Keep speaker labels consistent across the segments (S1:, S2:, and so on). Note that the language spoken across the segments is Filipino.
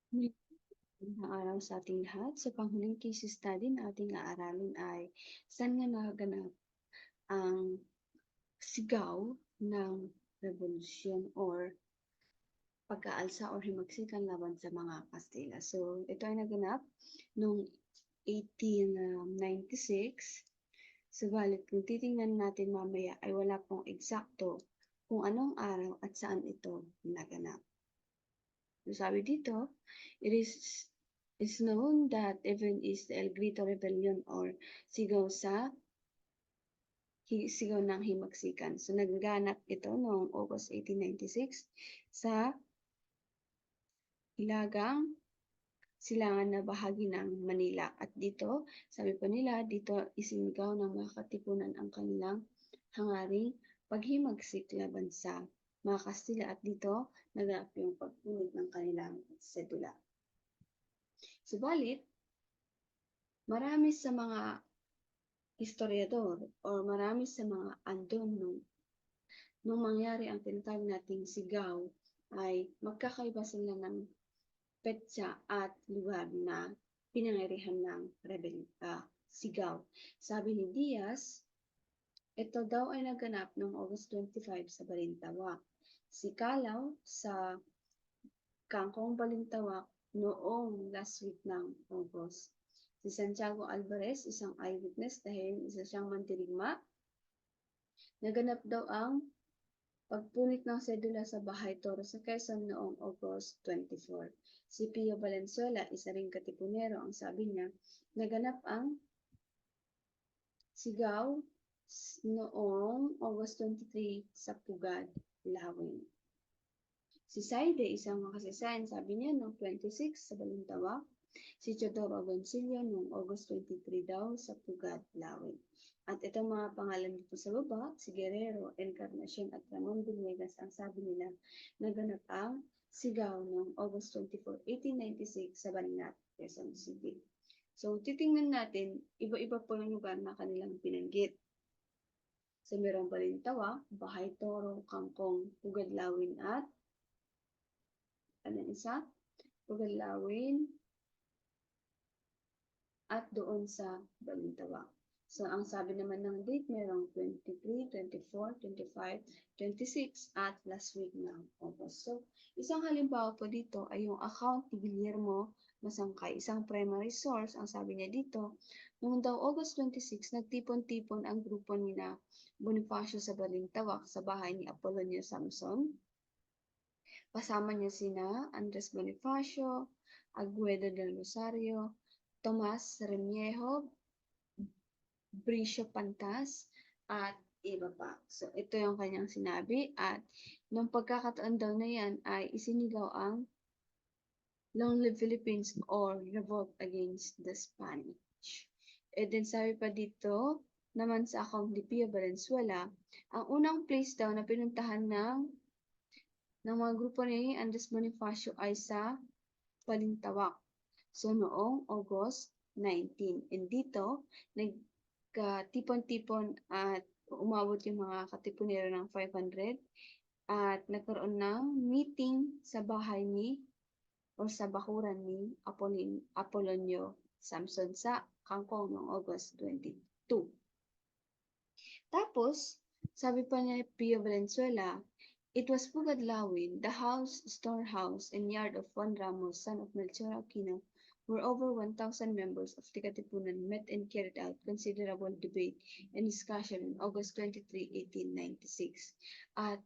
S1: Magandang araw sa ating lahat. Sa panghuling case study na ating aaralin ay saan nga naganap ang sigaw ng revolusyon or pag-aalsa or himagsikan laban sa mga Kastila. So, ito ay naganap noong 1896. Subalit kung titingnan natin mamaya ay wala pong eksakto kung anong araw at saan ito naganap. So, sabi dito, it is known that event is the El Grito Rebellion or sigaw ng himagsikan. So, nagganap ito noong August 1896 sa Hilagang Silangan na bahagi ng Manila. At dito, sabi pa nila, dito isinigaw ng mga katipunan ang kanilang hangaring paghimagsik laban sa mga Kastila at dito naganap yung pagpunit ng kanilang sedula. Subalit, marami sa mga historiador o marami sa mga andon nung mangyari ang tinatawag nating sigaw ay magkakaiba sila ng petsa at lugar na pinangyarihan ng sigaw. Sabi ni Diaz, ito daw ay naganap noong August 25 sa Balintawak. Si Kalaw sa Kangkong Balintawak noong last week ng August. Si Santiago Alvarez, isang eyewitness dahil isa siyang mandirigma. Naganap daw ang pagpunit ng sedula sa Bahay Toro sa Quezon noong August 24. Si Pio Valenzuela, isa ring katipunero, ang sabi niya, naganap ang sigaw noong August 23 sa Pugad, Lawin. Si Saide, isang makasaysayan, sabi niya noong 26 sa Balintawak. Si Teodoro Agoncillo noong August 23 daw sa Pugad, Lawin. At itong mga pangalan dito sa baba, si Guerrero, Encarnacion at Ramon Villegas, ang sabi nila, naganap ang sigaw noong August 24, 1896 sa Banat, Quezon City. So, titingnan natin, iba-iba po yung lugar na kanilang binanggit. So, merong Balintawak, Bahay Toro, Kangkong, Pugad, Lawin at isa? Pugad, Lawin at doon sa Balintawak. So, ang sabi naman ng date, merong 23, 24, 25, 26 at last week ng August. So, isang halimbawa po dito ay yung account ni Guillermo Masangkay, isang primary source. Ang sabi niya dito, noong daw August 26, nagtipon-tipon ang grupo ni na Bonifacio sa Balintawak sa bahay ni Apolonio Samson. Kasama niya sina Andres Bonifacio, Aguedo del Rosario, Tomas Remiejo, Bricio Pantas, at iba pa. So, ito yung kanyang sinabi at nung pagkakataon daw na yan ay isinigaw ang Long Live Philippines or Revolt Against the Spanish. And then sabi pa dito, naman sa account ni Pia Valenzuela, ang unang place daw na pinuntahan ng mga grupo ni Andres Bonifacio ay sa Balintawak. So, noong August 19. And dito, nagkatipon-tipon at umabot yung mga katipunero ng 500 at nagkaroon ng meeting sa bahay ni o sa bakuran ni Apolonio Samson sa Kangkong noong August 22. Tapos, sabi pa niya Pio Valenzuela, it was Pugad Lawin, the house, storehouse, and yard of Juan Ramos, son of Melchor Aquino, where over 1,000 members of the Katipunan met and carried out considerable debate and discussion on August 23, 1896. At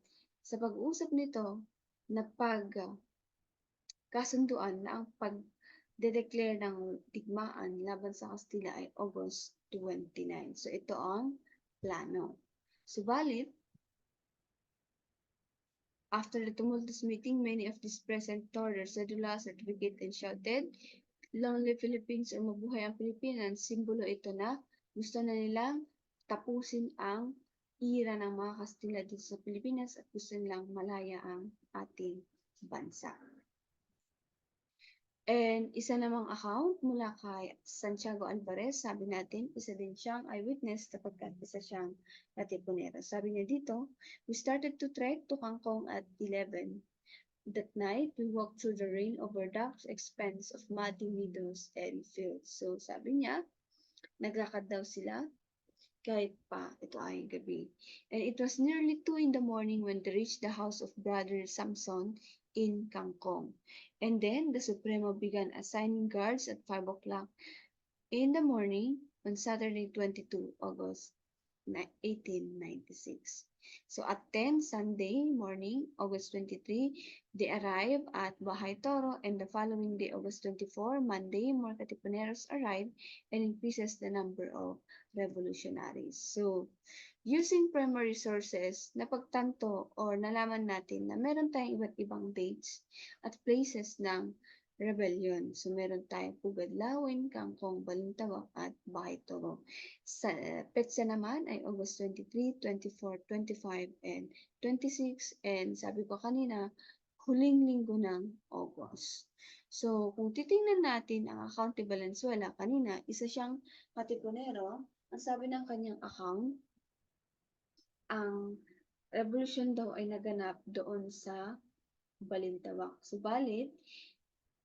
S1: sa pag-uusap nito, kasunduan na ang pag-declare ng digmaan laban sa Kastila ay August 29. So ito ang plano. Subalit, after the tumultuous meeting, many of these present tore their cedula certificate and shouted, Long live Philippines o mabuhay ang Pilipinas. Simbolo ito na gusto na nilang tapusin ang ira ng mga Kastila dito sa Pilipinas at gusto nilang malaya ang ating bansa. And isa namang account mula kay Santiago Alvarez, sabi natin, isa din siyang eyewitness sapagkat isa siyang katipunero. Sabi niya dito, we started to trek to Kangkong at 11. That night, we walked through the rain-over-dark expanse of muddy meadows and fields. So, sabi niya, naglakad daw sila kahit pa ito ay gabi. And it was nearly 2 in the morning when they reached the house of Brother Samson in Kangkong. And then the Supremo began assigning guards at 5 o'clock in the morning on Saturday, 22 August 1896. So at 10 Sunday morning, August 23, they arrived at Bahay Toro, and the following day, August 24, Monday, more Katipuneros arrived and increases the number of revolutionaries. So, using primary sources, napagtanto or nalaman natin na meron tayong iba't ibang dates at places ng rebellion. So, meron tayong Pugadlawin, Kangkong, Balintawak, at Bahay Toro. Sa petsa naman ay August 23, 24, 25, and 26. And sabi ko kanina, huling linggo ng August. So, kung titingnan natin ang account ni Valenzuela, kanina, isa siyang katipunero. Ang sabi ng kanyang account, ang revolution daw ay naganap doon sa Balintawak. Subalit,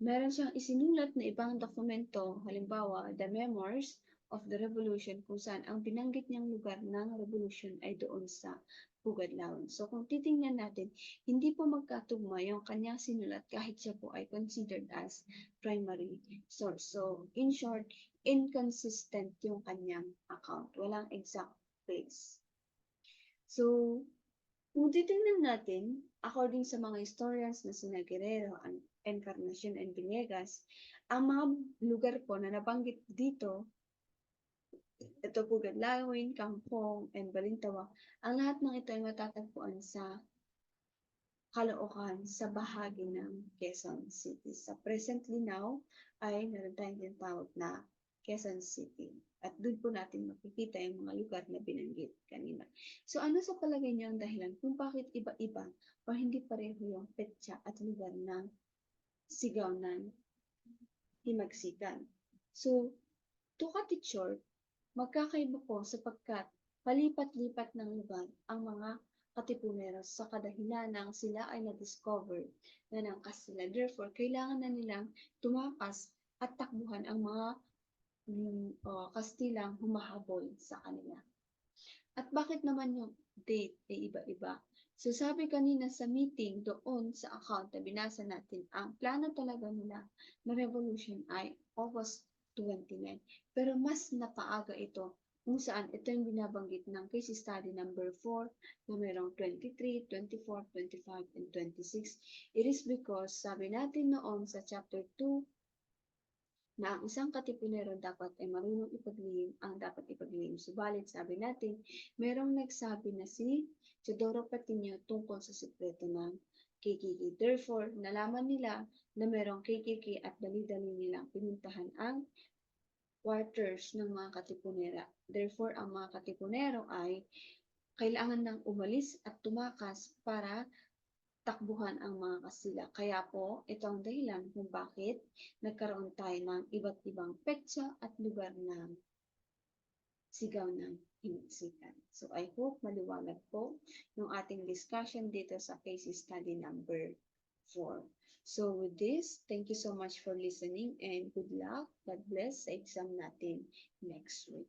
S1: meron siyang isinulat na ibang dokumento, halimbawa, the memoirs of the revolution, kung saan ang binanggit niyang lugar ng revolution ay doon sa Pugadlawan. So kung titingnan natin, hindi po magkatugma yung kanyang sinulat kahit siya po ay considered as primary source. So in short, inconsistent yung kanyang account. Walang exact place. So, kung titingnan natin, according sa mga historians na sina Guerrero, Encarnacion, and Villegas, ang mga lugar po na nabanggit dito, ito po Gadlawin, Kampong, and Balintawak, ang lahat ng ito ay matatagpuan sa Caloocan sa bahagi ng Quezon City. Sa presently now ay meron tayong tinatawag na Quezon City. At doon po natin makikita yung mga lugar na binanggit kanina. So ano sa palagay niyo ang dahilan kung bakit iba-iba o hindi pareho yung petsa at lugar ng sigaw ng himagsikan? So, to cut it short, magkakaiba po sapagkat palipat-lipat ng lugar ang mga katipuneros sa kadahilan ng sila ay na-discover na nangkas sila. Therefore, kailangan na nilang tumakas at takbuhan ang mga Kastilang humahabol sa kanila. At bakit naman yung date ay iba-iba? So sabi kanina sa meeting doon sa account na binasa natin, ang plano talaga nila na revolution ay August 29. Pero mas napaaga ito kung saan ito yung binabanggit ng case study number 4 na mayroong 23, 24, 25, and 26. It is because sabi natin noon sa chapter 2 na ang isang katipunero dapat ay marunong ipaglihim ang dapat ipaglihim. Subalit sabi natin, merong nagsabi na si Teodoro Patiño tungkol sa sikreto ng KKK. Therefore, nalaman nila na merong KKK at dali-dali nilang pinuntahan ang quarters ng mga katipunera. Therefore, ang mga katipunero ay kailangan nang umalis at tumakas para takbuhan ang mga Kastila. Kaya po, ito ang dahilan kung bakit nagkaroon tayo ng iba't ibang petsa at lugar ng sigaw ng himagsikan. So I hope maliwanag po yung ating discussion dito sa case study number 4. So with this, thank you so much for listening and good luck. God bless sa exam natin next week.